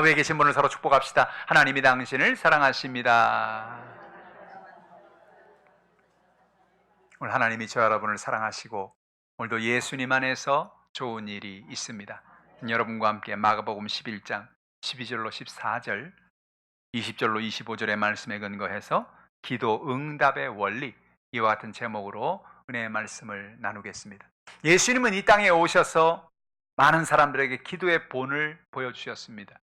위에 계신 분을 서로 축복합시다. 하나님이 당신을 사랑하십니다. 오늘 하나님이 저 여러분을 사랑하시고 오늘도 예수님 안에서 좋은 일이 있습니다. 여러분과 함께 마가복음 11장 12절로 14절, 20절로 25절의 말씀에 근거해서 기도 응답의 원리, 이와 같은 제목으로 은혜의 말씀을 나누겠습니다. 예수님은 이 땅에 오셔서 많은 사람들에게 기도의 본을 보여주셨습니다.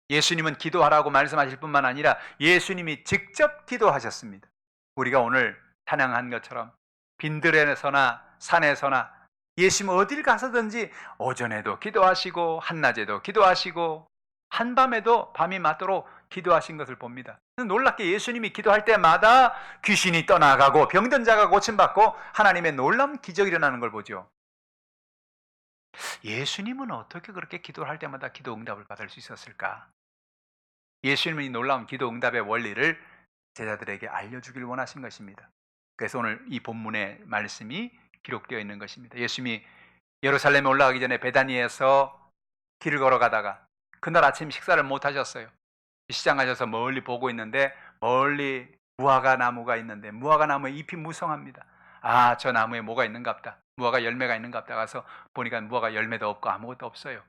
예수님은 기도하라고 말씀하실 뿐만 아니라 예수님이 직접 기도하셨습니다. 우리가 오늘 찬양한 것처럼 빈들에서나 산에서나 예수님 어딜 가서든지 오전에도 기도하시고 한낮에도 기도하시고 한밤에도 밤이 맞도록 기도하신 것을 봅니다. 놀랍게 예수님이 기도할 때마다 귀신이 떠나가고 병든 자가 고침받고 하나님의 놀라운 기적이 일어나는 걸 보죠. 예수님은 어떻게 그렇게 기도를 할 때마다 기도 응답을 받을 수 있었을까? 예수님은 이 놀라운 기도 응답의 원리를 제자들에게 알려주길 원하신 것입니다. 그래서 오늘 이 본문의 말씀이 기록되어 있는 것입니다. 예수님이 예루살렘에 올라가기 전에 베다니에서 길을 걸어가다가 그날 아침 식사를 못 하셨어요. 시장 가셔서 멀리 보고 있는데 멀리 무화과 나무가 있는데 무화과 나무에 잎이 무성합니다. 아, 저 나무에 뭐가 있는갑다. 무화과 열매가 있는갑다. 가서 보니까 무화과 열매도 없고 아무것도 없어요.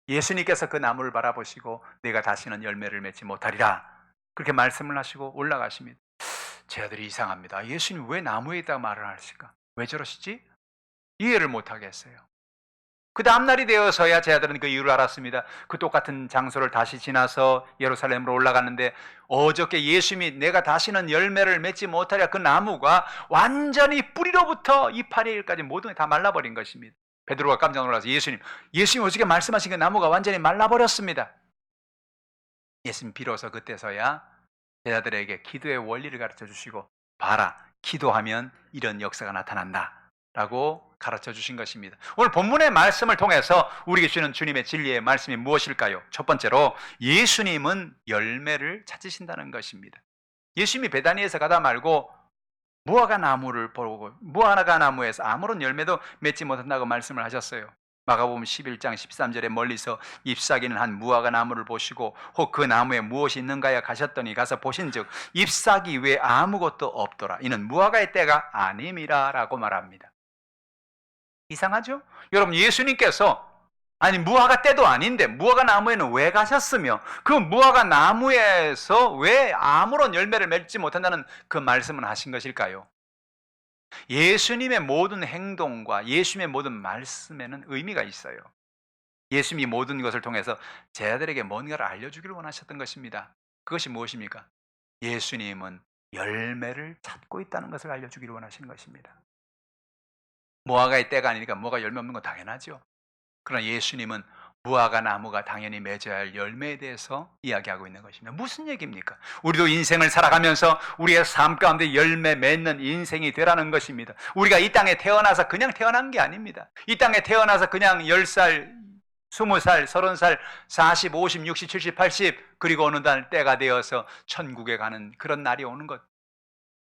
예수님께서 그 나무를 바라보시고 내가 다시는 열매를 맺지 못하리라, 그렇게 말씀을 하시고 올라가십니다. 제 아들이 이상합니다. 예수님 왜 나무에 있다고 말을 하실까? 왜 저러시지? 이해를 못하겠어요. 그 다음날이 되어서야 제 아들은 그 이유를 알았습니다. 그 똑같은 장소를 다시 지나서 예루살렘으로 올라갔는데 어저께 예수님이 내가 다시는 열매를 맺지 못하리라, 그 나무가 완전히 뿌리로부터 이파리까지 모든 게 다 말라버린 것입니다. 베드로가 깜짝 놀라서 예수님 어저께 말씀하신 그 나무가 완전히 말라버렸습니다. 예수님 비로소 그때서야 제자들에게 기도의 원리를 가르쳐 주시고, 봐라, 기도하면 이런 역사가 나타난다 라고 가르쳐 주신 것입니다. 오늘 본문의 말씀을 통해서 우리에게 주시는 주님의 진리의 말씀이 무엇일까요? 첫 번째로 예수님은 열매를 찾으신다는 것입니다. 예수님이 베다니에서 가다 말고 무화과 나무를 보고 무화과 나무에서 아무런 열매도 맺지 못한다고 말씀을 하셨어요. 마가복음 11장 13절에 멀리서 잎사귀는 한 무화과 나무를 보시고 혹 그 나무에 무엇이 있는가야 가셨더니 가서 보신즉 잎사귀 외에 아무것도 없더라. 이는 무화과의 때가 아님이라 라고 말합니다. 이상하죠? 여러분, 예수님께서 아니 무화과 때도 아닌데 무화과 나무에는 왜 가셨으며 그 무화과 나무에서 왜 아무런 열매를 맺지 못한다는 그 말씀을 하신 것일까요? 예수님의 모든 행동과 예수님의 모든 말씀에는 의미가 있어요. 예수님이 모든 것을 통해서 제자들에게 뭔가를 알려주기를 원하셨던 것입니다. 그것이 무엇입니까? 예수님은 열매를 찾고 있다는 것을 알려주기를 원하시는 것입니다. 무화과의 때가 아니니까 무화과 열매 없는 건 당연하죠. 그러나 예수님은 무화과 나무가 당연히 맺어야 할 열매에 대해서 이야기하고 있는 것입니다. 무슨 얘기입니까? 우리도 인생을 살아가면서 우리의 삶 가운데 열매 맺는 인생이 되라는 것입니다. 우리가 이 땅에 태어나서 그냥 태어난 게 아닙니다. 이 땅에 태어나서 그냥 10살, 20살, 30살, 40, 50, 60, 70, 80 그리고 어느 날 때가 되어서 천국에 가는 그런 날이 오는 것.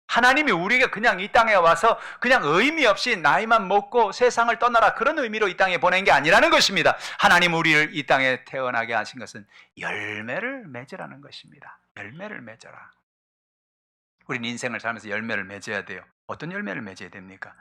하나님이 우리에게 그냥 이 땅에 와서 그냥 의미 없이 나이만 먹고 세상을 떠나라, 그런 의미로 이 땅에 보낸 게 아니라는 것입니다. 하나님 우리를 이 땅에 태어나게 하신 것은 열매를 맺으라는 것입니다. 열매를 맺어라. 우리는 인생을 살면서 열매를 맺어야 돼요. 어떤 열매를 맺어야 됩니까?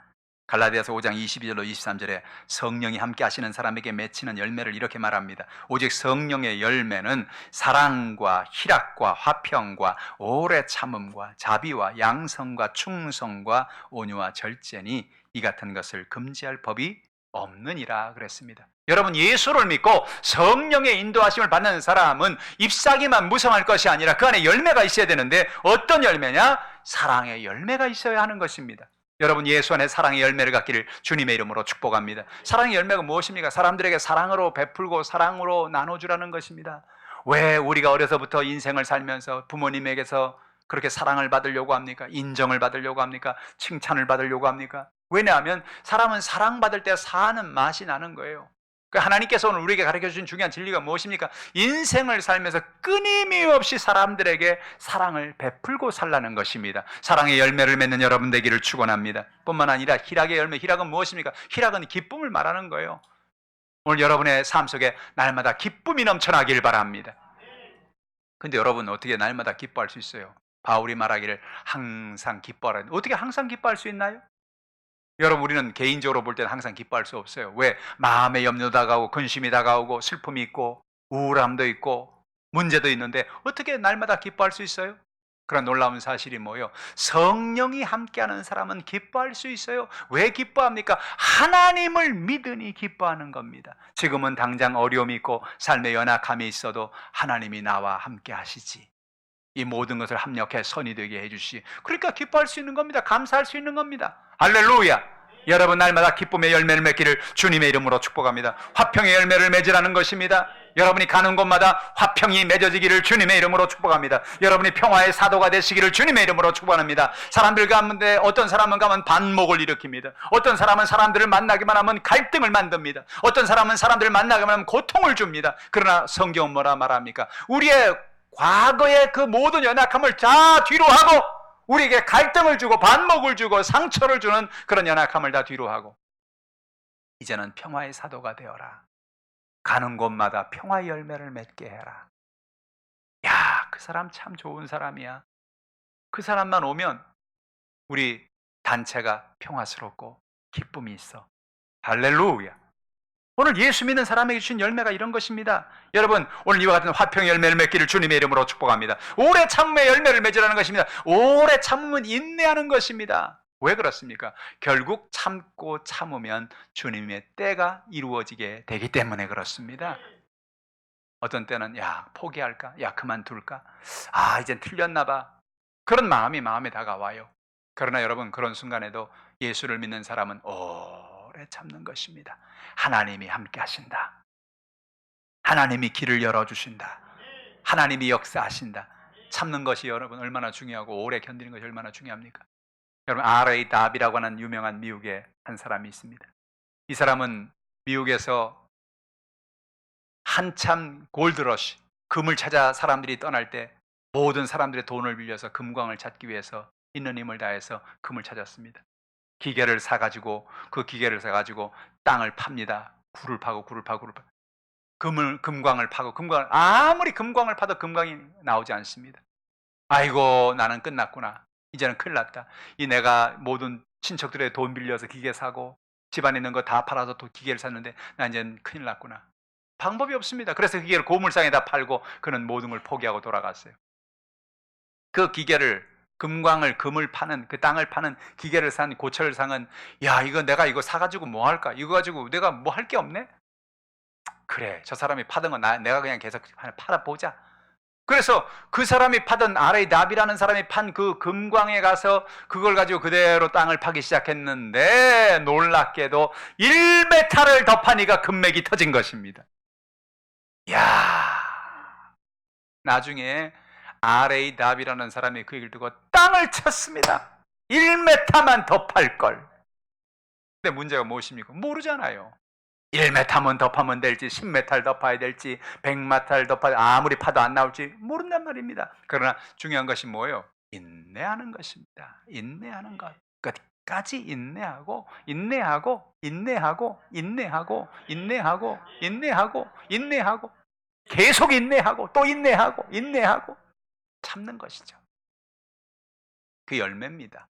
갈라디아서 5장 22절로 23절에 성령이 함께 하시는 사람에게 맺히는 열매를 이렇게 말합니다. 오직 성령의 열매는 사랑과 희락과 화평과 오래 참음과 자비와 양성과 충성과 온유와 절제니 이 같은 것을 금지할 법이 없느니라 그랬습니다. 여러분, 예수를 믿고 성령의 인도하심을 받는 사람은 잎사귀만 무성할 것이 아니라 그 안에 열매가 있어야 되는데 어떤 열매냐? 사랑의 열매가 있어야 하는 것입니다. 여러분, 예수 안에 사랑의 열매를 갖기를 주님의 이름으로 축복합니다. 사랑의 열매가 무엇입니까? 사람들에게 사랑으로 베풀고 사랑으로 나눠주라는 것입니다. 왜 우리가 어려서부터 인생을 살면서 부모님에게서 그렇게 사랑을 받으려고 합니까? 인정을 받으려고 합니까? 칭찬을 받으려고 합니까? 왜냐하면 사람은 사랑받을 때 사는 맛이 나는 거예요. 하나님께서 오늘 우리에게 가르쳐 주신 중요한 진리가 무엇입니까? 인생을 살면서 끊임없이 사람들에게 사랑을 베풀고 살라는 것입니다. 사랑의 열매를 맺는 여러분 되기를 축원합니다. 뿐만 아니라 희락의 열매, 희락은 무엇입니까? 희락은 기쁨을 말하는 거예요. 오늘 여러분의 삶 속에 날마다 기쁨이 넘쳐나길 바랍니다. 근데 여러분 어떻게 날마다 기뻐할 수 있어요? 바울이 말하기를 항상 기뻐하라. 어떻게 항상 기뻐할 수 있나요? 여러분, 우리는 개인적으로 볼 때는 항상 기뻐할 수 없어요. 왜? 마음에 염려 다가오고 근심이 다가오고 슬픔이 있고 우울함도 있고 문제도 있는데 어떻게 날마다 기뻐할 수 있어요? 그런 놀라운 사실이 뭐예요? 성령이 함께하는 사람은 기뻐할 수 있어요. 왜 기뻐합니까? 하나님을 믿으니 기뻐하는 겁니다. 지금은 당장 어려움이 있고 삶의 연약함이 있어도 하나님이 나와 함께 하시지. 이 모든 것을 합력해 선이 되게 해주시. 그러니까 기뻐할 수 있는 겁니다. 감사할 수 있는 겁니다. 할렐루야. 여러분, 날마다 기쁨의 열매를 맺기를 주님의 이름으로 축복합니다. 화평의 열매를 맺으라는 것입니다. 여러분이 가는 곳마다 화평이 맺어지기를 주님의 이름으로 축복합니다. 여러분이 평화의 사도가 되시기를 주님의 이름으로 축복합니다. 사람들 가운데 어떤 사람은 가면 반목을 일으킵니다. 어떤 사람은 사람들을 만나기만 하면 갈등을 만듭니다. 어떤 사람은 사람들을 만나기만 하면 고통을 줍니다. 그러나 성경은 뭐라 말합니까? 우리의 과거의 그 모든 연약함을 다 뒤로 하고 우리에게 갈등을 주고 반목을 주고 상처를 주는 그런 연약함을 다 뒤로 하고 이제는 평화의 사도가 되어라. 가는 곳마다 평화의 열매를 맺게 해라. 야, 그 사람 참 좋은 사람이야. 그 사람만 오면 우리 단체가 평화스럽고 기쁨이 있어. 할렐루야. 오늘 예수 믿는 사람에게 주신 열매가 이런 것입니다. 여러분, 오늘 이와 같은 화평의 열매를 맺기를 주님의 이름으로 축복합니다. 오래 참음의 열매를 맺으라는 것입니다. 오래 참음은 인내하는 것입니다. 왜 그렇습니까? 결국 참고 참으면 주님의 때가 이루어지게 되기 때문에 그렇습니다. 어떤 때는 야, 포기할까? 야, 그만둘까? 아, 이젠 틀렸나 봐. 그런 마음이 마음에 다가와요. 그러나 여러분, 그런 순간에도 예수를 믿는 사람은 오래 참는 것입니다. 하나님이 함께 하신다. 하나님이 길을 열어주신다. 하나님이 역사하신다. 참는 것이 여러분 얼마나 중요하고 오래 견디는 것이 얼마나 중요합니까? 여러분, R.A. 답이라고 하는 유명한 미국의 한 사람이 있습니다. 이 사람은 미국에서 한참 골드러시, 금을 찾아 사람들이 떠날 때 모든 사람들의 돈을 빌려서 금광을 찾기 위해서 있는 힘을 다해서 금을 찾았습니다. 기계를 사가지고 그 기계를 사가지고 땅을 팝니다. 굴을 파고 금광을 파고 아무리 금광을 파도 금광이 나오지 않습니다. 아이고, 나는 끝났구나. 이제는 큰일 났다. 내가 모든 친척들의 돈 빌려서 기계 사고 집안에 있는 거 다 팔아서 또 기계를 샀는데 나 이제는 큰일 났구나. 방법이 없습니다. 그래서 기계를 고물상에다 팔고 그는 모든 걸 포기하고 돌아갔어요. 그 기계를 금을 파는 그 땅을 파는 기계를 산 고철상은 야, 내가 이거 사가지고 뭐 할까? 이거 가지고 내가 뭐 할 게 없네? 그래, 저 사람이 파던 거 내가 그냥 계속 팔아보자. 그래서 그 사람이 파던 R.A. 답이라는 사람이 판 그 금광에 가서 그걸 가지고 그대로 땅을 파기 시작했는데 놀랍게도 1m를 더 파니까 금맥이 터진 것입니다. 야, 나중에 R.A. 답이라는 사람이 그 얘기를 듣고 땅을 쳤습니다. 1m만 더 팔걸. 근데 문제가 무엇입니까? 모르잖아요. 1m만 더 파면 될지 10m를 더 파야 될지 100m를 더 파야 아무리 파도 안 나올지 모른단 말입니다. 그러나 중요한 것이 뭐예요? 인내하는 것입니다. 인내하는 것. 끝까지 인내하고 계속 인내하고 또 인내하고 참는 것이죠. 그 열매입니다.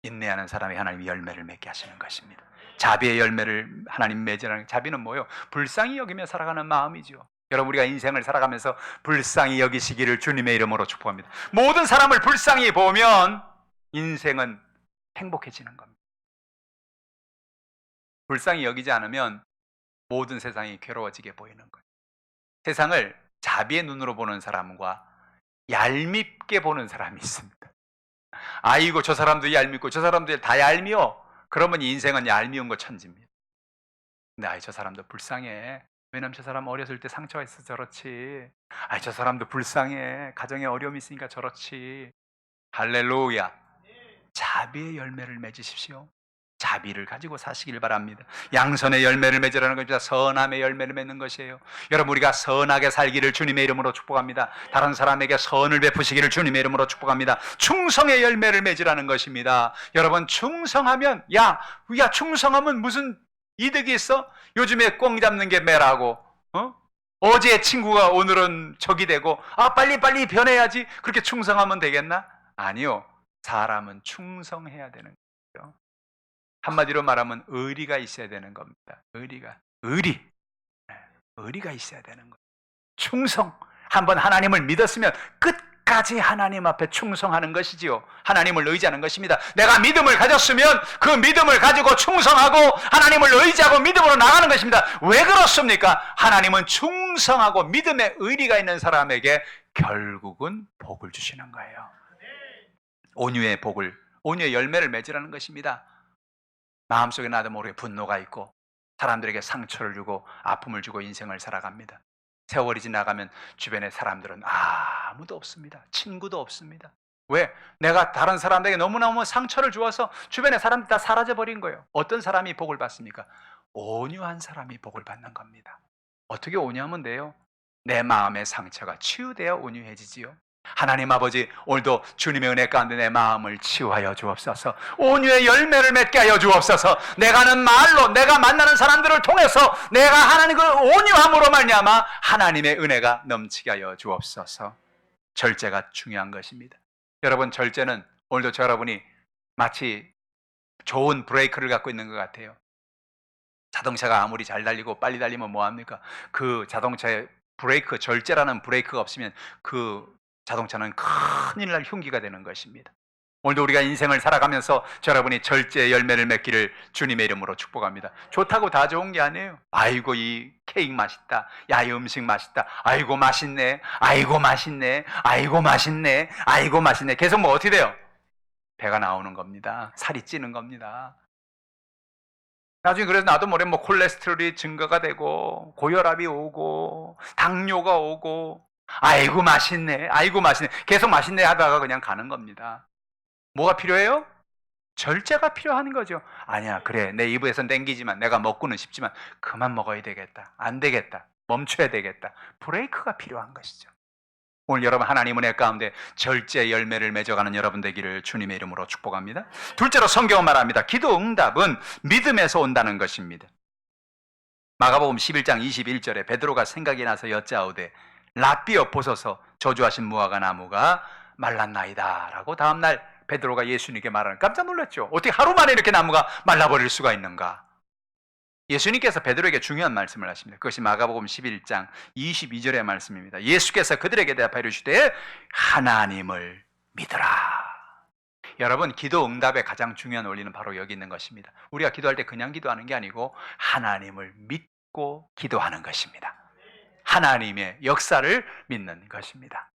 인내하는 사람이 하나님이 열매를 맺게 하시는 것입니다. 자비의 열매를 하나님 맺으라는, 자비는 뭐예요? 불쌍히 여기며 살아가는 마음이죠. 여러분, 우리가 인생을 살아가면서 불쌍히 여기시기를 주님의 이름으로 축복합니다. 모든 사람을 불쌍히 보면 인생은 행복해지는 겁니다. 불쌍히 여기지 않으면 모든 세상이 괴로워지게 보이는 거예요. 세상을 자비의 눈으로 보는 사람과 얄밉게 보는 사람이 있습니다. 아이고, 저 사람도 얄밉고 저 사람도 다 얄미워. 그러면 인생은 얄미운 거 천지입니다. 근데 저 사람도 불쌍해. 왜냐면 저 사람 어렸을 때 상처가 있어서 저렇지. 저 사람도 불쌍해. 가정에 어려움이 있으니까 저렇지. 할렐루야. 자비의 열매를 맺으십시오. 자비를 가지고 사시길 바랍니다. 양선의 열매를 맺으라는 것입니다. 선함의 열매를 맺는 것이에요. 여러분, 우리가 선하게 살기를 주님의 이름으로 축복합니다. 다른 사람에게 선을 베푸시기를 주님의 이름으로 축복합니다. 충성의 열매를 맺으라는 것입니다. 여러분, 충성하면 야, 충성하면 무슨 이득이 있어? 요즘에 꽁 잡는 게 매라고 어제의 친구가 오늘은 적이 되고 빨리빨리 변해야지 그렇게 충성하면 되겠나? 아니요. 사람은 충성해야 되는 거죠. 한마디로 말하면 의리가 있어야 되는 겁니다. 의리가 있어야 되는 거예요. 충성. 한번 하나님을 믿었으면 끝까지 하나님 앞에 충성하는 것이지요. 하나님을 의지하는 것입니다. 내가 믿음을 가졌으면 그 믿음을 가지고 충성하고 하나님을 의지하고 믿음으로 나가는 것입니다. 왜 그렇습니까? 하나님은 충성하고 믿음의 의리가 있는 사람에게 결국은 복을 주시는 거예요. 온유의 복을, 온유의 열매를 맺으라는 것입니다. 마음속에 나도 모르게 분노가 있고 사람들에게 상처를 주고 아픔을 주고 인생을 살아갑니다. 세월이 지나가면 주변의 사람들은 아무도 없습니다. 친구도 없습니다. 왜? 내가 다른 사람들에게 너무너무 상처를 주어서 주변의 사람들이 다 사라져버린 거예요. 어떤 사람이 복을 받습니까? 온유한 사람이 복을 받는 겁니다. 어떻게 온유하면 돼요? 내 마음의 상처가 치유되어 온유해지지요. 하나님 아버지, 오늘도 주님의 은혜 가운데 내 마음을 치유하여 주옵소서. 온유의 열매를 맺게 하여 주옵소서. 내가 하는 말로, 내가 만나는 사람들을 통해서 내가 하나님을 온유함으로 말미암아 하나님의 은혜가 넘치게 하여 주옵소서. 절제가 중요한 것입니다. 여러분, 절제는 오늘도 여러분이 마치 좋은 브레이크를 갖고 있는 것 같아요. 자동차가 아무리 잘 달리고 빨리 달리면 뭐합니까? 그 자동차에 브레이크, 절제라는 브레이크가 없으면 그 자동차는 큰일 날 흉기가 되는 것입니다. 오늘도 우리가 인생을 살아가면서 여러분이 절제의 열매를 맺기를 주님의 이름으로 축복합니다. 좋다고 다 좋은 게 아니에요. 아이고 이 케이크 맛있다. 야, 이 음식 맛있다. 아이고 맛있네. 아이고 맛있네. 아이고 맛있네. 아이고 맛있네. 계속 뭐 어떻게 돼요? 배가 나오는 겁니다. 살이 찌는 겁니다. 나중에 그래서 나도 모르게 뭐 콜레스테롤이 증가가 되고 고혈압이 오고 당뇨가 오고 아이고 맛있네. 아이고 맛있네. 계속 맛있네 하다가 그냥 가는 겁니다. 뭐가 필요해요? 절제가 필요한 거죠. 아니야, 그래, 내 입에선 땡기지만 내가 먹고는 싶지만 그만 먹어야 되겠다. 안 되겠다. 멈춰야 되겠다. 브레이크가 필요한 것이죠. 오늘 여러분 하나님 은혜 가운데 절제 열매를 맺어가는 여러분 되기를 주님의 이름으로 축복합니다. 둘째로 성경은 말합니다. 기도 응답은 믿음에서 온다는 것입니다. 마가복음 11장 21절에 베드로가 생각이 나서 여짜오되 랍비여 보소서 저주하신 무화과 나무가 말랐나이다 라고 다음날 베드로가 예수님께 말하는, 깜짝 놀랐죠. 어떻게 하루 만에 이렇게 나무가 말라버릴 수가 있는가. 예수님께서 베드로에게 중요한 말씀을 하십니다. 그것이 마가복음 11장 22절의 말씀입니다. 예수께서 그들에게 대답하여 이르시되 하나님을 믿으라. 여러분, 기도 응답의 가장 중요한 원리는 바로 여기 있는 것입니다. 우리가 기도할 때 그냥 기도하는 게 아니고 하나님을 믿고 기도하는 것입니다. 하나님의 역사를 믿는 것입니다.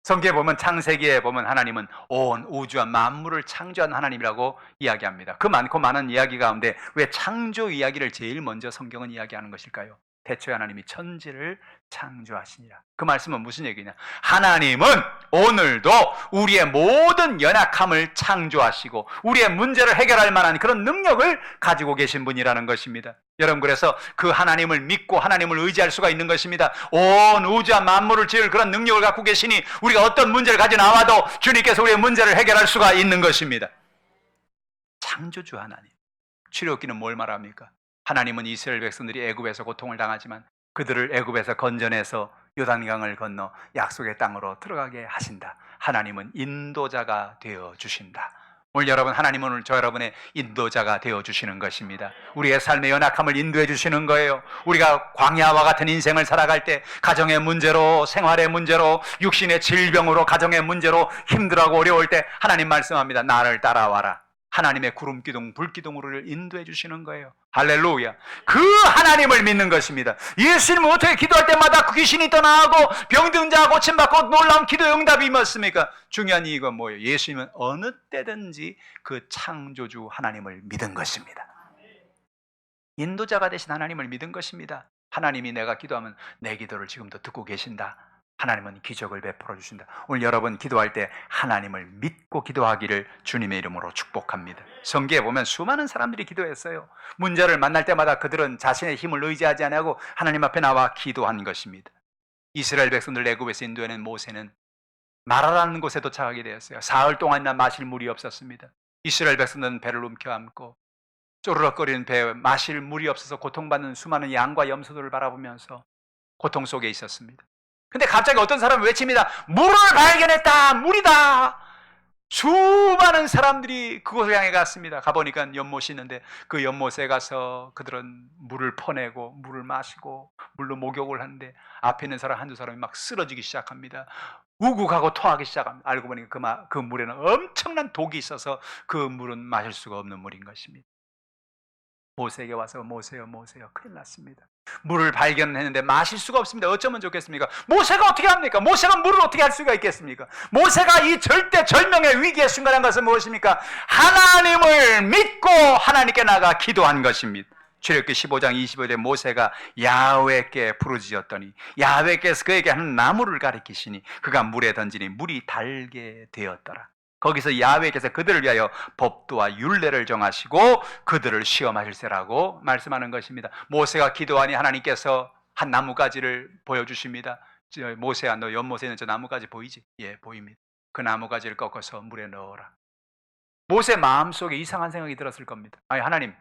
성경에 보면, 창세기에 보면 하나님은 온 우주와 만물을 창조한 하나님이라고 이야기합니다. 그 많고 많은 이야기 가운데 왜 창조 이야기를 제일 먼저 성경은 이야기하는 것일까요? 태초에 하나님이 천지를 창조하시니라. 그 말씀은 무슨 얘기냐? 하나님은 오늘도 우리의 모든 연약함을 창조하시고 우리의 문제를 해결할 만한 그런 능력을 가지고 계신 분이라는 것입니다. 여러분, 그래서 그 하나님을 믿고 하나님을 의지할 수가 있는 것입니다. 온 우주와 만물을 지을 그런 능력을 갖고 계시니 우리가 어떤 문제를 가지고 나와도 주님께서 우리의 문제를 해결할 수가 있는 것입니다. 창조주 하나님. 출애굽기는 뭘 말합니까? 하나님은 이스라엘 백성들이 애굽에서 고통을 당하지만 그들을 애굽에서 건져내서 요단강을 건너 약속의 땅으로 들어가게 하신다. 하나님은 인도자가 되어 주신다. 오늘 여러분, 하나님은 오늘 저 여러분의 인도자가 되어 주시는 것입니다. 우리의 삶의 연약함을 인도해 주시는 거예요. 우리가 광야와 같은 인생을 살아갈 때 가정의 문제로, 생활의 문제로, 육신의 질병으로, 가정의 문제로 힘들어하고 어려울 때 하나님 말씀합니다. 나를 따라와라. 하나님의 구름기둥, 불기둥으로 인도해 주시는 거예요. 할렐루야. 그 하나님을 믿는 것입니다. 예수님은 어떻게 기도할 때마다 그 귀신이 떠나가고 병든 자가 고침받고 놀라운 기도의 응답이 임했습니까? 중요한 이유가 뭐예요? 예수님은 어느 때든지 그 창조주 하나님을 믿은 것입니다. 인도자가 되신 하나님을 믿은 것입니다. 하나님이 내가 기도하면 내 기도를 지금도 듣고 계신다. 하나님은 기적을 베풀어 주신다. 오늘 여러분 기도할 때 하나님을 믿고 기도하기를 주님의 이름으로 축복합니다. 성경에 보면 수많은 사람들이 기도했어요. 문제를 만날 때마다 그들은 자신의 힘을 의지하지 않고 하나님 앞에 나와 기도한 것입니다. 이스라엘 백성들 애굽에서 인도해낸 모세는 마라라는 곳에 도착하게 되었어요. 사흘 동안이나 마실 물이 없었습니다. 이스라엘 백성들은 배를 움켜안고 쪼르륵거리는 배에 마실 물이 없어서 고통받는 수많은 양과 염소들을 바라보면서 고통 속에 있었습니다. 근데 갑자기 어떤 사람이 외칩니다. 물을 발견했다! 물이다! 수많은 사람들이 그곳을 향해 갔습니다. 가보니까 연못이 있는데 그 연못에 가서 그들은 물을 퍼내고 물을 마시고 물로 목욕을 하는데 앞에 있는 사람 한두 사람이 막 쓰러지기 시작합니다. 우국하고 토하기 시작합니다. 알고 보니까 그 물에는 엄청난 독이 있어서 그 물은 마실 수가 없는 물인 것입니다. 모세에게 와서 모세요 큰일 났습니다. 물을 발견했는데 마실 수가 없습니다. 어쩌면 좋겠습니까? 모세가 어떻게 합니까? 모세가 물을 어떻게 할 수가 있겠습니까? 모세가 이 절대 절명의 위기에 순간한 것은 무엇입니까? 하나님을 믿고 하나님께 나가 기도한 것입니다. 출애굽기 15장 25절에 모세가 야훼께 부르짖었더니 야훼께서 그에게 한 나무를 가리키시니 그가 물에 던지니 물이 달게 되었더라. 거기서 야훼께서 그들을 위하여 법도와 율례를 정하시고 그들을 시험하실세라고 말씀하는 것입니다. 모세가 기도하니 하나님께서 한 나뭇가지를 보여주십니다. 모세야, 너 연못에 있는 저 나뭇가지 보이지? 예, 보입니다. 그 나뭇가지를 꺾어서 물에 넣어라. 모세 마음속에 이상한 생각이 들었을 겁니다. 아니, 하나님,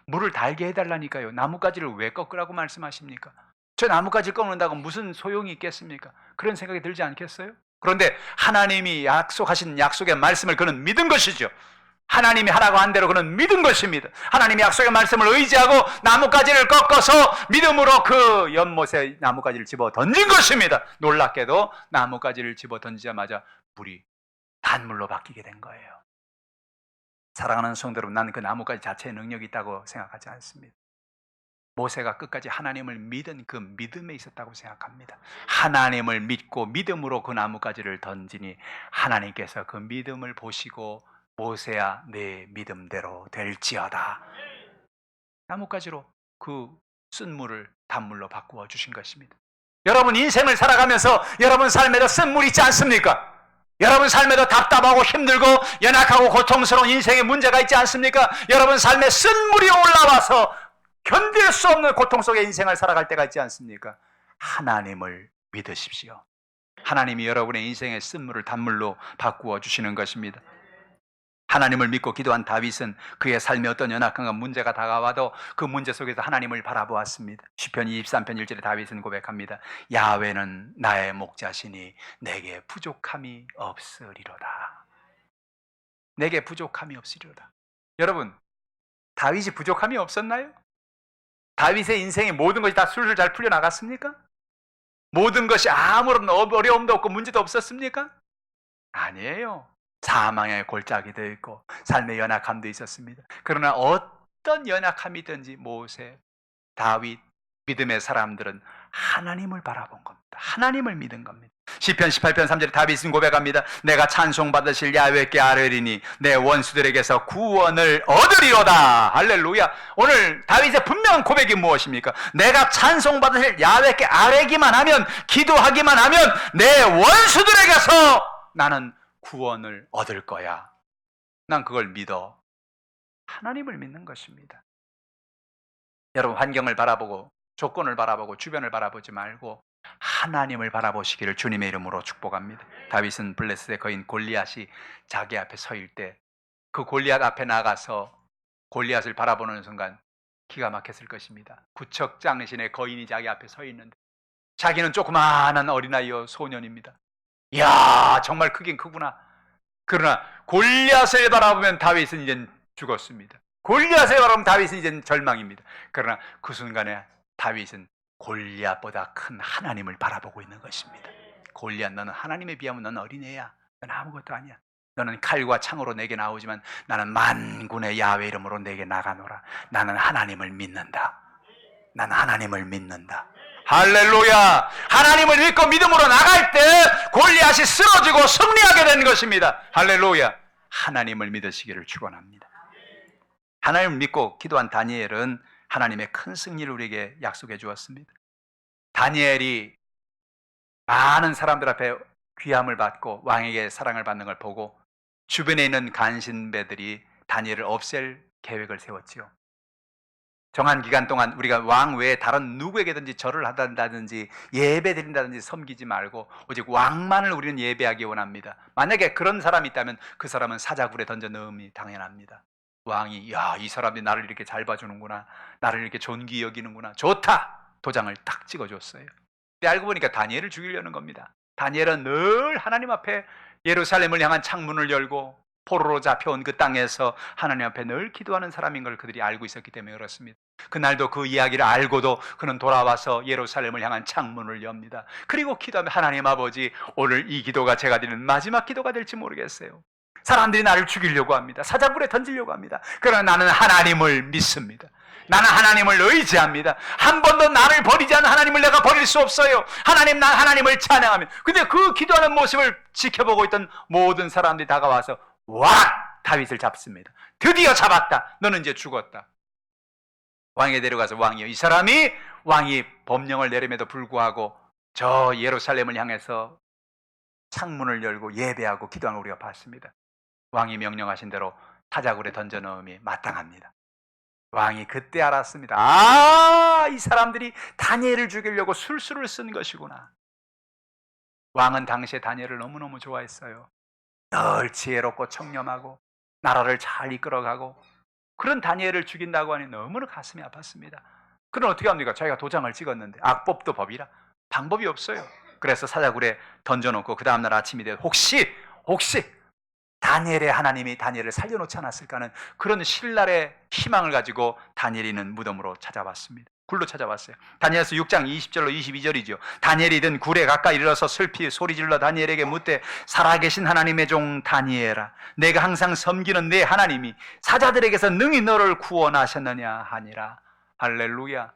물을 달게 해달라니까요. 나뭇가지를 왜 꺾으라고 말씀하십니까? 저 나뭇가지를 꺾는다고 무슨 소용이 있겠습니까? 그런 생각이 들지 않겠어요? 그런데 하나님이 약속하신 약속의 말씀을 그는 믿은 것이죠. 하나님이 하라고 한 대로 그는 믿은 것입니다. 하나님이 약속의 말씀을 의지하고 나뭇가지를 꺾어서 믿음으로 그 연못에 나뭇가지를 집어 던진 것입니다. 놀랍게도 나뭇가지를 집어 던지자마자 물이 단물로 바뀌게 된 거예요. 사랑하는 성도 여러분, 나는 그 나뭇가지 자체에 능력이 있다고 생각하지 않습니다. 모세가 끝까지 하나님을 믿은 그 믿음에 있었다고 생각합니다. 하나님을 믿고 믿음으로 그 나뭇가지를 던지니 하나님께서 그 믿음을 보시고 모세야 내 믿음대로 될지어다. 나뭇가지로 그 쓴물을 단물로 바꾸어 주신 것입니다. 여러분 인생을 살아가면서 여러분 삶에도 쓴물 있지 않습니까? 여러분 삶에도 답답하고 힘들고 연약하고 고통스러운 인생의 문제가 있지 않습니까? 여러분 삶에 쓴물이 올라와서 견딜 수 없는 고통 속의 인생을 살아갈 때가 있지 않습니까? 하나님을 믿으십시오. 하나님이 여러분의 인생의 쓴물을 단물로 바꾸어 주시는 것입니다. 하나님을 믿고 기도한 다윗은 그의 삶에 어떤 연약함과 문제가 다가와도 그 문제 속에서 하나님을 바라보았습니다. 시편 23편 1절에 다윗은 고백합니다. 야훼는 나의 목자시니 내게 부족함이 없으리로다. 내게 부족함이 없으리로다. 여러분, 다윗이 부족함이 없었나요? 다윗의 인생의 모든 것이 다 술술 잘 풀려나갔습니까? 모든 것이 아무런 어려움도 없고 문제도 없었습니까? 아니에요. 사망의 골짜기도 있고 삶의 연약함도 있었습니다. 그러나 어떤 연약함이든지 모세, 다윗, 믿음의 사람들은 하나님을 바라본 겁니다. 하나님을 믿은 겁니다. 시편 18편 3절에 다윗은 고백합니다. 내가 찬송받으실 야훼께 아뢰리니 내 원수들에게서 구원을 얻으리로다. 할렐루야. 오늘 다윗의 분명한 고백이 무엇입니까? 내가 찬송받으실 야훼께 아뢰기만 하면, 기도하기만 하면 내 원수들에게서 나는 구원을 얻을 거야. 난 그걸 믿어. 하나님을 믿는 것입니다. 여러분 환경을 바라보고 조건을 바라보고 주변을 바라보지 말고 하나님을 바라보시기를 주님의 이름으로 축복합니다. 다윗은 블레셋의 거인 골리앗이 자기 앞에 서일 때 그 골리앗 앞에 나가서 골리앗을 바라보는 순간 기가 막혔을 것입니다. 구척장신의 거인이 자기 앞에 서 있는데 자기는 조그마한 어린아이요 소년입니다. 이야 정말 크긴 크구나. 그러나 골리앗을 바라보면 다윗은 이제 죽었습니다. 골리앗을 바라보면 다윗은 이제 절망입니다. 그러나 그 순간에 다윗은 골리앗보다 큰 하나님을 바라보고 있는 것입니다. 골리앗 너는 하나님에 비하면 너는 어린애야. 너는 아무것도 아니야. 너는 칼과 창으로 내게 나오지만 나는 만군의 야훼 이름으로 내게 나가노라. 나는 하나님을 믿는다. 나는 하나님을 믿는다. 할렐루야. 하나님을 믿고 믿음으로 나갈 때 골리앗이 쓰러지고 승리하게 된 것입니다. 할렐루야. 하나님을 믿으시기를 축원합니다. 하나님을 믿고 기도한 다니엘은 하나님의 큰 승리를 우리에게 약속해 주었습니다. 다니엘이 많은 사람들 앞에 귀함을 받고 왕에게 사랑을 받는 걸 보고 주변에 있는 간신배들이 다니엘을 없앨 계획을 세웠지요. 정한 기간 동안 우리가 왕 외에 다른 누구에게든지 절을 한다든지 예배 드린다든지 섬기지 말고 오직 왕만을 우리는 예배하기 원합니다. 만약에 그런 사람이 있다면 그 사람은 사자굴에 던져 넣음이 당연합니다. 왕이 야, 이 사람이 나를 이렇게 잘 봐주는구나, 나를 이렇게 존귀 여기는구나, 좋다! 도장을 딱 찍어줬어요. 근데 알고 보니까 다니엘을 죽이려는 겁니다. 다니엘은 늘 하나님 앞에 예루살렘을 향한 창문을 열고 포로로 잡혀온 그 땅에서 하나님 앞에 늘 기도하는 사람인 걸 그들이 알고 있었기 때문에 그렇습니다. 그날도 그 이야기를 알고도 그는 돌아와서 예루살렘을 향한 창문을 엽니다. 그리고 기도하며 하나님 아버지, 오늘 이 기도가 제가 드리는 마지막 기도가 될지 모르겠어요. 사람들이 나를 죽이려고 합니다. 사자굴에 던지려고 합니다. 그러나 나는 하나님을 믿습니다. 나는 하나님을 의지합니다. 한 번도 나를 버리지 않은 하나님을 내가 버릴 수 없어요. 하나님, 난 하나님을 찬양합니다. 근데 그 기도하는 모습을 지켜보고 있던 모든 사람들이 다가와서 와! 다윗을 잡습니다. 드디어 잡았다. 너는 이제 죽었다. 왕에게 데려가서 왕이요, 이 사람이 왕이 법령을 내림에도 불구하고 저 예루살렘을 향해서 창문을 열고 예배하고 기도하는 우리가 봤습니다. 왕이 명령하신 대로 타자굴에 던져 넣음이 마땅합니다. 왕이 그때 알았습니다. 아, 이 사람들이 다니엘을 죽이려고 술수를 쓴 것이구나. 왕은 당시에 다니엘을 너무너무 좋아했어요. 늘 지혜롭고 청렴하고 나라를 잘 이끌어가고, 그런 다니엘을 죽인다고 하니 너무나 가슴이 아팠습니다. 그럼 어떻게 합니까? 자기가 도장을 찍었는데 악법도 법이라 방법이 없어요. 그래서 사자굴에 던져놓고 그 다음날 아침이 되어 혹시 다니엘의 하나님이 다니엘을 살려놓지 않았을까 하는 그런 신랄의 희망을 가지고 다니엘이 있는 무덤으로 찾아왔습니다. 굴로 찾아왔어요. 다니엘서 6장 20절로 22절이죠. 다니엘이 든 굴에 가까이 이르러서 슬피 소리질러 다니엘에게 묻되, 살아계신 하나님의 종 다니엘아, 내가 항상 섬기는 내 하나님이 사자들에게서 능히 너를 구원하셨느냐 하니라. 할렐루야.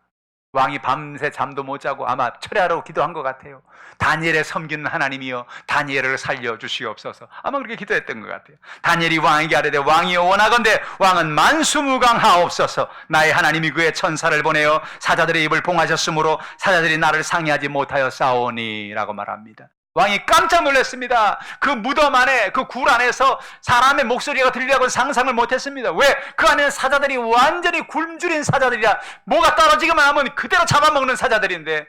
왕이 밤새 잠도 못 자고 아마 철야로 기도한 것 같아요. 다니엘의 섬기는 하나님이여, 다니엘을 살려주시옵소서. 아마 그렇게 기도했던 것 같아요. 다니엘이 왕에게 아뢰되, 왕이여 원하건대 왕은 만수무강하옵소서. 나의 하나님이 그의 천사를 보내어 사자들의 입을 봉하셨으므로 사자들이 나를 상해하지 못하여 싸우니 라고 말합니다. 왕이 깜짝 놀랐습니다. 그 무덤 안에, 그 굴 안에서 사람의 목소리가 들리라고 상상을 못했습니다. 왜? 그 안에는 사자들이 완전히 굶주린 사자들이라, 뭐가 떨어지기만 하면 그대로 잡아먹는 사자들인데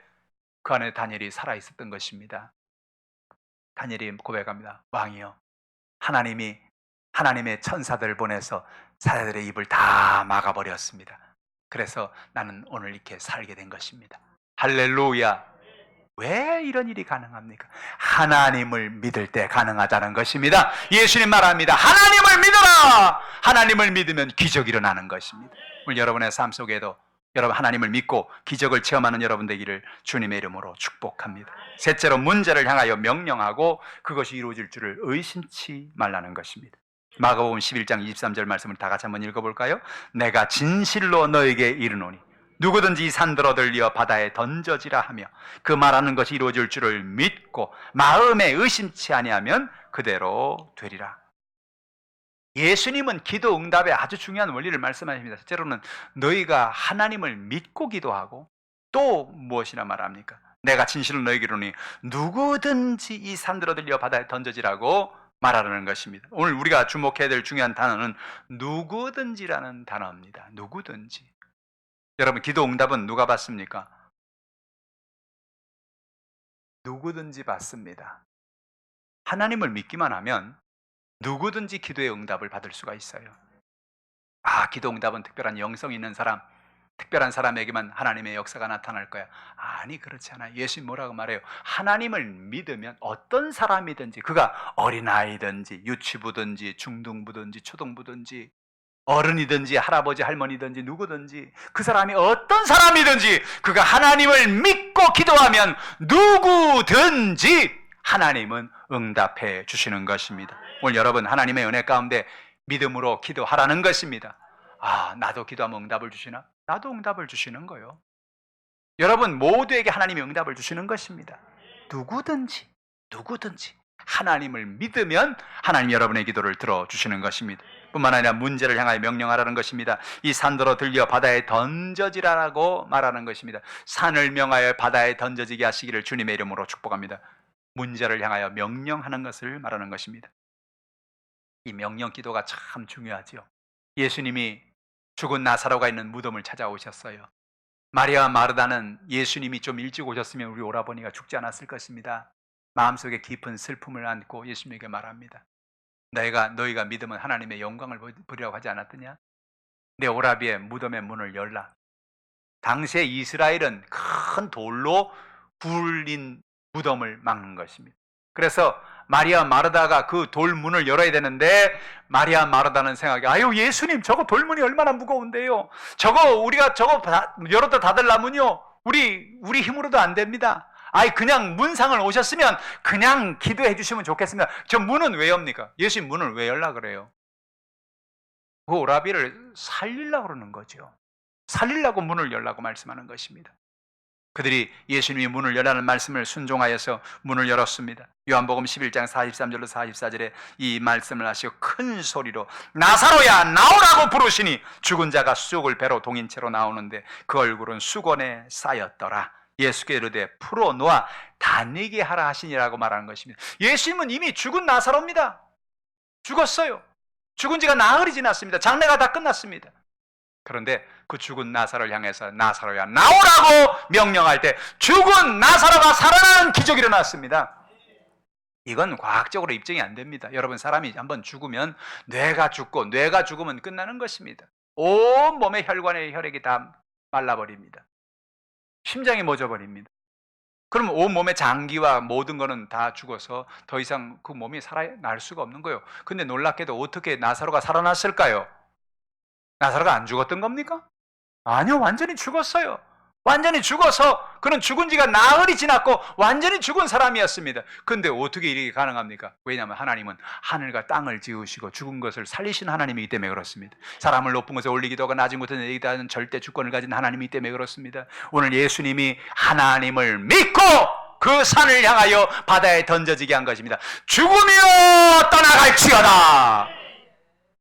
그 안에 다니엘이 살아있었던 것입니다. 다니엘이 고백합니다. 왕이여, 하나님이 하나님의 천사들을 보내서 사자들의 입을 다 막아버렸습니다. 그래서 나는 오늘 이렇게 살게 된 것입니다. 할렐루야. 왜 이런 일이 가능합니까? 하나님을 믿을 때 가능하다는 것입니다. 예수님 말합니다. 하나님을 믿어라! 하나님을 믿으면 기적이 일어나는 것입니다. 오늘 여러분의 삶 속에도 여러분 하나님을 믿고 기적을 체험하는 여러분 되기를 주님의 이름으로 축복합니다. 셋째로, 문제를 향하여 명령하고 그것이 이루어질 줄을 의심치 말라는 것입니다. 마가복음 11장 23절 말씀을 다 같이 한번 읽어볼까요? 내가 진실로 너에게 이르노니 누구든지 이 산들어 들려 바다에 던져지라 하며 그 말하는 것이 이루어질 줄을 믿고 마음에 의심치 아니하면 그대로 되리라. 예수님은 기도 응답에 아주 중요한 원리를 말씀하십니다. 첫째로는 너희가 하나님을 믿고 기도하고, 또 무엇이라 말합니까? 내가 진실로 너에게 이르노니 누구든지 이 산들어 들려 바다에 던져지라고 말하라는 것입니다. 오늘 우리가 주목해야 될 중요한 단어는 누구든지라는 단어입니다. 누구든지. 여러분, 기도 응답은 누가 받습니까? 누구든지 받습니다. 하나님을 믿기만 하면 누구든지 기도의 응답을 받을 수가 있어요. 아, 기도 응답은 특별한 영성이 있는 사람, 특별한 사람에게만 하나님의 역사가 나타날 거야. 아니, 그렇지 않아요. 예수님 뭐라고 말해요? 하나님을 믿으면 어떤 사람이든지, 그가 어린아이든지 유치부든지 중등부든지 초등부든지 어른이든지 할아버지 할머니든지 누구든지, 그 사람이 어떤 사람이든지 그가 하나님을 믿고 기도하면 누구든지 하나님은 응답해 주시는 것입니다. 오늘 여러분 하나님의 은혜 가운데 믿음으로 기도하라는 것입니다. 아, 나도 기도하면 응답을 주시나? 나도 응답을 주시는 거예요. 여러분 모두에게 하나님이 응답을 주시는 것입니다. 누구든지 하나님을 믿으면 하나님 여러분의 기도를 들어주시는 것입니다. 뿐만 아니라 문제를 향하여 명령하라는 것입니다. 이 산더러 들려 바다에 던져지라고 말하는 것입니다. 산을 명하여 바다에 던져지게 하시기를 주님의 이름으로 축복합니다. 문제를 향하여 명령하는 것을 말하는 것입니다. 이 명령 기도가 참 중요하죠. 예수님이 죽은 나사로가 있는 무덤을 찾아오셨어요. 마리아와 마르다는 예수님이 좀 일찍 오셨으면 우리 오라버니가 죽지 않았을 것입니다. 마음속에 깊은 슬픔을 안고 예수님에게 말합니다. 너희가 믿으면 하나님의 영광을 보리라고 하지 않았더냐? 내 오라비의 무덤의 문을 열라. 당시에 이스라엘은 큰 돌로 굴린 무덤을 막는 것입니다. 그래서 마리아 마르다가 그 돌문을 열어야 되는데 마리아 마르다는 생각이, 아유 예수님 저거 돌문이 얼마나 무거운데요. 우리가 저거 열어도 닫으려면요 우리 힘으로도 안 됩니다. 아이 그냥 문상을 오셨으면 그냥 기도해 주시면 좋겠습니다. 저 문은 왜 엽니까? 예수님 문을 왜 열라 그래요? 그 오라비를 살리려고 그러는 거죠. 살리려고 문을 열라고 말씀하는 것입니다. 그들이 예수님이 문을 열라는 말씀을 순종하여서 문을 열었습니다. 요한복음 11장 43절로 44절에 이 말씀을 하시고 큰 소리로 나사로야 나오라고 부르시니 죽은 자가 쑥을 배로 동인 채로 나오는데 그 얼굴은 수건에 쌓였더라. 예수께 이르되 풀어놓아 다니게 하라 하시니라고 말하는 것입니다. 예수님은 이미 죽은 나사로입니다. 죽었어요. 죽은 지가 나흘이 지났습니다. 장례가 다 끝났습니다. 그런데 그 죽은 나사로를 향해서 나사로야 나오라고 명령할 때 죽은 나사로가 살아나는 기적이 일어났습니다. 이건 과학적으로 입증이 안 됩니다. 여러분, 사람이 한번 죽으면 뇌가 죽으면 끝나는 것입니다. 온 몸의 혈관의 혈액이 다 말라버립니다. 심장이 멎어버립니다. 그러면 온 몸의 장기와 모든 거는 다 죽어서 더 이상 그 몸이 살아날 수가 없는 거예요. 근데 놀랍게도 어떻게 나사로가 살아났을까요? 나사로가 안 죽었던 겁니까? 아니요, 완전히 죽었어요. 완전히 죽어서 그는 죽은 지가 나흘이 지났고 완전히 죽은 사람이었습니다. 근데 어떻게 이렇게 가능합니까? 왜냐하면 하나님은 하늘과 땅을 지으시고 죽은 것을 살리신 하나님이기 때문에 그렇습니다. 사람을 높은 곳에 올리기도 하고 낮은 곳에 내리기도 하는 절대 주권을 가진 하나님이기 때문에 그렇습니다. 오늘 예수님이 하나님을 믿고 그 산을 향하여 바다에 던져지게 한 것입니다. 죽으며 떠나갈지어다.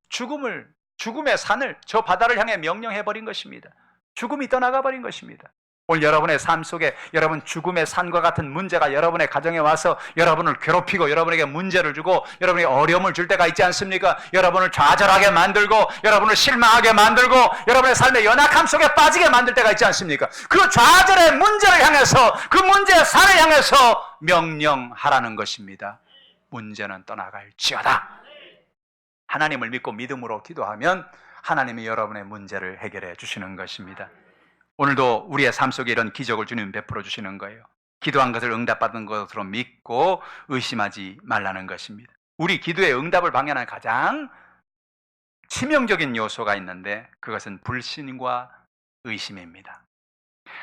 죽음의 산을 저 바다를 향해 명령해버린 것입니다. 죽음이 떠나가 버린 것입니다. 오늘 여러분의 삶 속에 여러분 죽음의 산과 같은 문제가 여러분의 가정에 와서 여러분을 괴롭히고 여러분에게 문제를 주고 여러분에게 어려움을 줄 때가 있지 않습니까? 여러분을 좌절하게 만들고 여러분을 실망하게 만들고 여러분의 삶의 연약함 속에 빠지게 만들 때가 있지 않습니까? 그 좌절의 문제를 향해서 그 문제의 산을 향해서 명령하라는 것입니다. 문제는 떠나갈지어다. 하나님을 믿고 믿음으로 기도하면 하나님이 여러분의 문제를 해결해 주시는 것입니다. 오늘도 우리의 삶 속에 이런 기적을 주님 베풀어 주시는 거예요. 기도한 것을 응답받은 것으로 믿고 의심하지 말라는 것입니다. 우리 기도의 응답을 방해하는 가장 치명적인 요소가 있는데 그것은 불신과 의심입니다.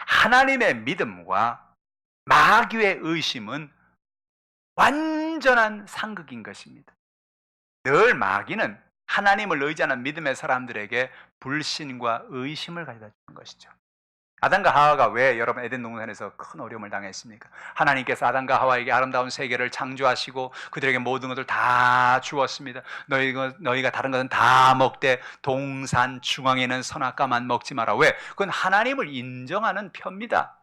하나님의 믿음과 마귀의 의심은 완전한 상극인 것입니다. 늘 마귀는 하나님을 의지하는 믿음의 사람들에게 불신과 의심을 가져다 주는 것이죠. 아담과 하와가 왜 여러분 에덴 동산에서 큰 어려움을 당했습니까? 하나님께서 아담과 하와에게 아름다운 세계를 창조하시고 그들에게 모든 것을 다 주었습니다. 너희가 다른 것은 다 먹되 동산 중앙에 있는 선악과만 먹지 마라. 왜? 그건 하나님을 인정하는 표입니다.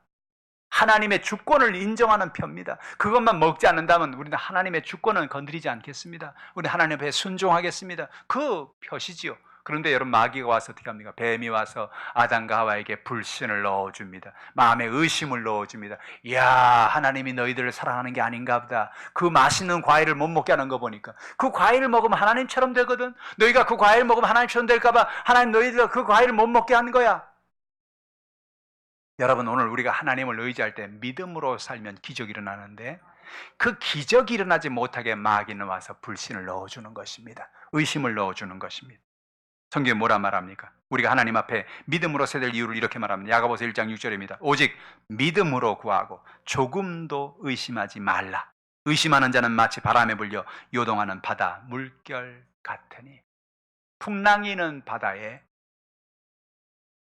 하나님의 주권을 인정하는 표입니다. 그것만 먹지 않는다면 우리는 하나님의 주권은 건드리지 않겠습니다. 우리는 하나님 앞에 순종하겠습니다. 그 표시지요. 그런데 여러분, 마귀가 와서 어떻게 합니까? 뱀이 와서 아담과 하와에게 불신을 넣어줍니다. 마음에 의심을 넣어줍니다. 이야, 하나님이 너희들을 사랑하는 게 아닌가 보다. 그 맛있는 과일을 못 먹게 하는 거 보니까 그 과일을 먹으면 하나님처럼 되거든. 너희가 그 과일을 먹으면 하나님처럼 될까 봐 하나님 너희들 그 과일을 못 먹게 하는 거야. 여러분, 오늘 우리가 하나님을 의지할 때 믿음으로 살면 기적이 일어나는데 그 기적이 일어나지 못하게 마귀는 와서 불신을 넣어주는 것입니다. 의심을 넣어주는 것입니다. 성경에 뭐라 말합니까? 우리가 하나님 앞에 믿음으로 서야 될 이유를 이렇게 말합니다. 야고보서 1장 6절입니다. 오직 믿음으로 구하고 조금도 의심하지 말라. 의심하는 자는 마치 바람에 불려 요동하는 바다 물결 같으니. 풍랑이는 바다에,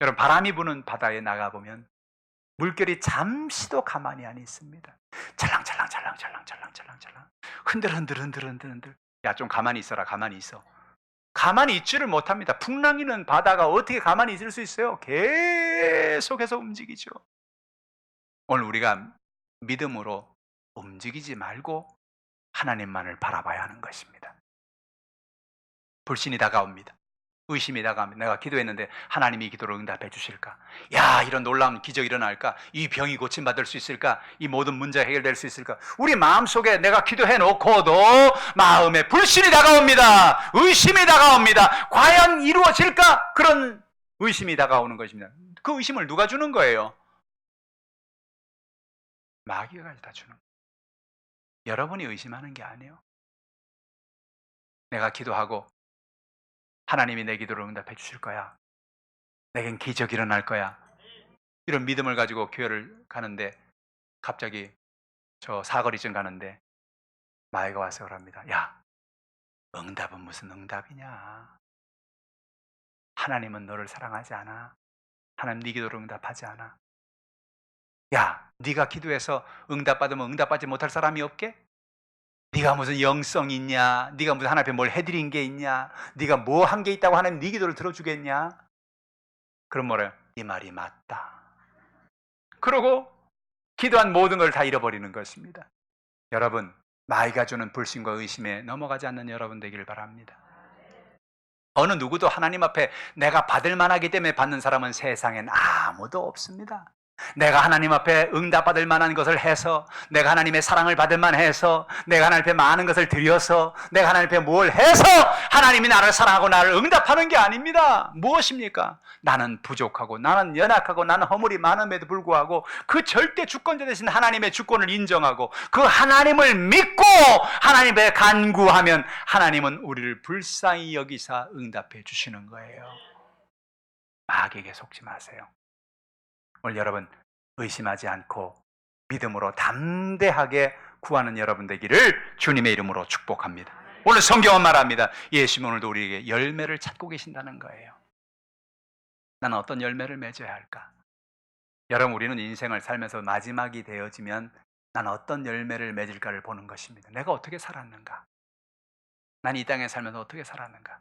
여러분, 바람이 부는 바다에 나가보면 물결이 잠시도 가만히 안 있습니다. 찰랑찰랑 흔들. 야, 좀 가만히 있어라. 가만히 있어. 가만히 있지를 못합니다. 풍랑이는 바다가 어떻게 가만히 있을 수 있어요? 계속해서 움직이죠. 오늘 우리가 믿음으로 움직이지 말고 하나님만을 바라봐야 하는 것입니다. 불신이 다가옵니다. 의심이 다가옵니다. 내가 기도했는데 하나님이 이 기도를 응답해 주실까? 야, 이런 놀라운 기적이 일어날까? 이 병이 고침받을 수 있을까? 이 모든 문제가 해결될 수 있을까? 우리 마음속에 내가 기도해 놓고도 마음에 불신이 다가옵니다. 의심이 다가옵니다. 과연 이루어질까? 그런 의심이 다가오는 것입니다. 그 의심을 누가 주는 거예요? 마귀가 다 주는 거예요. 여러분이 의심하는 게 아니에요. 내가 기도하고 하나님이 내 기도를 응답해 주실 거야. 내겐 기적이 일어날 거야. 이런 믿음을 가지고 교회를 가는데 갑자기 저 사거리쯤 가는데 마귀가 와서 그럽니다. 야, 응답은 무슨 응답이냐. 하나님은 너를 사랑하지 않아. 하나님 네 기도를 응답하지 않아. 야, 네가 기도해서 응답받으면 응답받지 못할 사람이 없게? 네가 무슨 영성이 있냐? 네가 무슨 하나님 앞에 뭘 해드린 게 있냐? 네가 뭐 한 게 있다고 하나님 네 기도를 들어주겠냐? 그럼 뭐래요? 네 말이 맞다. 그러고 기도한 모든 걸 다 잃어버리는 것입니다. 여러분, 마귀가 주는 불신과 의심에 넘어가지 않는 여러분 되기를 바랍니다. 어느 누구도 하나님 앞에 내가 받을 만하기 때문에 받는 사람은 세상엔 아무도 없습니다. 내가 하나님 앞에 응답받을 만한 것을 해서, 내가 하나님의 사랑을 받을 만해서, 내가 하나님 앞에 많은 것을 드려서, 내가 하나님 앞에 뭘 해서 하나님이 나를 사랑하고 나를 응답하는 게 아닙니다. 무엇입니까? 나는 부족하고 나는 연약하고 나는 허물이 많음에도 불구하고 그 절대 주권자 되신 하나님의 주권을 인정하고 그 하나님을 믿고 하나님의 간구하면 하나님은 우리를 불쌍히 여기사 응답해 주시는 거예요. 마귀에게 속지 마세요. 오늘 여러분 의심하지 않고 믿음으로 담대하게 구하는 여러분 되기를 주님의 이름으로 축복합니다. 오늘 성경은 말합니다. 예수님은 오늘도 우리에게 열매를 찾고 계신다는 거예요. 나는 어떤 열매를 맺어야 할까? 여러분, 우리는 인생을 살면서 마지막이 되어지면 나는 어떤 열매를 맺을까를 보는 것입니다. 내가 어떻게 살았는가? 난 이 땅에 살면서 어떻게 살았는가?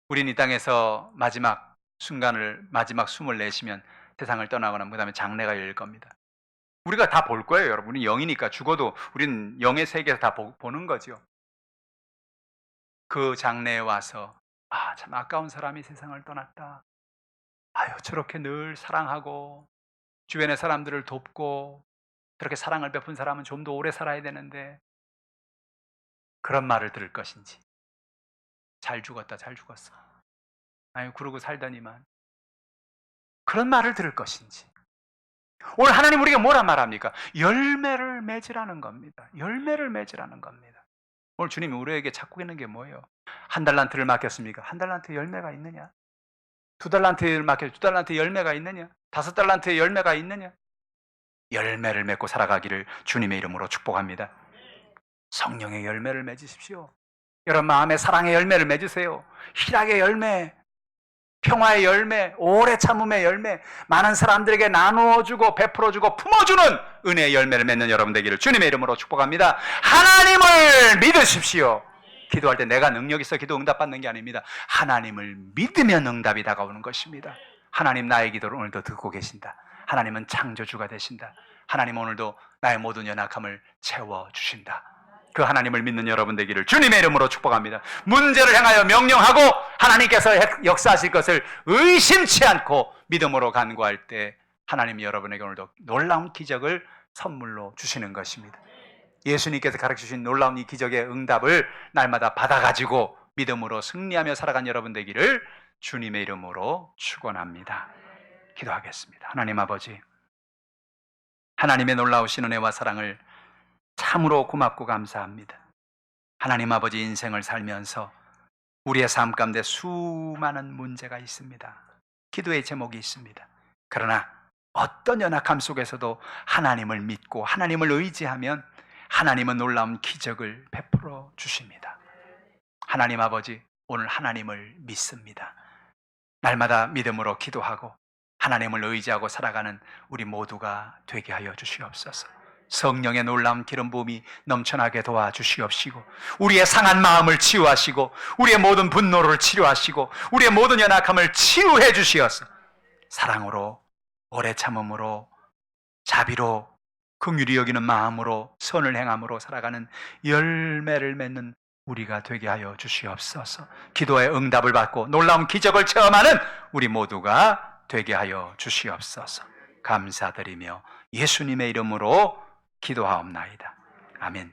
우린 이 땅에서 마지막 순간을, 마지막 숨을 내쉬면 세상을 떠나거나 그 다음에 장래가 열릴 겁니다. 우리가 다 볼 거예요, 여러분. 우리 영이니까 죽어도 우리는 영의 세계에서 다 보는 거죠. 그 장래에 와서 아, 참 아까운 사람이 세상을 떠났다. 아유, 저렇게 늘 사랑하고 주변의 사람들을 돕고 그렇게 사랑을 베푼 사람은 좀 더 오래 살아야 되는데, 그런 말을 들을 것인지, 잘 죽었다, 잘 죽었어, 아유 그러고 살더니만, 그런 말을 들을 것인지. 오늘 하나님 우리가 뭐라 말합니까? 열매를 맺으라는 겁니다. 열매를 맺으라는 겁니다. 오늘 주님이 우리에게 찾고 있는 게 뭐예요? 한 달란트를 맡겼습니까? 한 달란트 열매가 있느냐? 두 달란트를 맡겨 두 달란트 열매가 있느냐? 5달란트의 열매가 있느냐? 열매를 맺고 살아가기를 주님의 이름으로 축복합니다. 성령의 열매를 맺으십시오. 여러분 마음의 사랑의 열매를 맺으세요. 희락의 열매, 평화의 열매, 오래 참음의 열매, 많은 사람들에게 나누어주고 베풀어주고 품어주는 은혜의 열매를 맺는 여러분 되기를 주님의 이름으로 축복합니다. 하나님을 믿으십시오. 기도할 때 내가 능력 있어 기도 응답받는 게 아닙니다. 하나님을 믿으면 응답이 다가오는 것입니다. 하나님 나의 기도를 오늘도 듣고 계신다. 하나님은 창조주가 되신다. 하나님 오늘도 나의 모든 연약함을 채워주신다. 그 하나님을 믿는 여러분 되기를 주님의 이름으로 축복합니다. 문제를 향하여 명령하고 하나님께서 역사하실 것을 의심치 않고 믿음으로 간구할 때 하나님이 여러분에게 오늘도 놀라운 기적을 선물로 주시는 것입니다. 예수님께서 가르쳐주신 놀라운 이 기적의 응답을 날마다 받아가지고 믿음으로 승리하며 살아간 여러분 되기를 주님의 이름으로 축원합니다. 기도하겠습니다. 하나님 아버지, 하나님의 놀라우신 은혜와 사랑을 참으로 고맙고 감사합니다. 하나님 아버지, 인생을 살면서 우리의 삶 가운데 수많은 문제가 있습니다. 기도의 제목이 있습니다. 그러나 어떤 연약함 속에서도 하나님을 믿고 하나님을 의지하면 하나님은 놀라운 기적을 베풀어 주십니다. 하나님 아버지, 오늘 하나님을 믿습니다. 날마다 믿음으로 기도하고 하나님을 의지하고 살아가는 우리 모두가 되게 하여 주시옵소서. 성령의 놀라운 기름 부음이 넘쳐나게 도와주시옵시고 우리의 상한 마음을 치유하시고 우리의 모든 분노를 치료하시고 우리의 모든 연약함을 치유해 주시어서 사랑으로, 오래 참음으로, 자비로, 긍휼히 여기는 마음으로, 선을 행함으로 살아가는 열매를 맺는 우리가 되게 하여 주시옵소서. 기도의 응답을 받고 놀라운 기적을 체험하는 우리 모두가 되게 하여 주시옵소서. 감사드리며 예수님의 이름으로 기도하옵나이다. 아멘.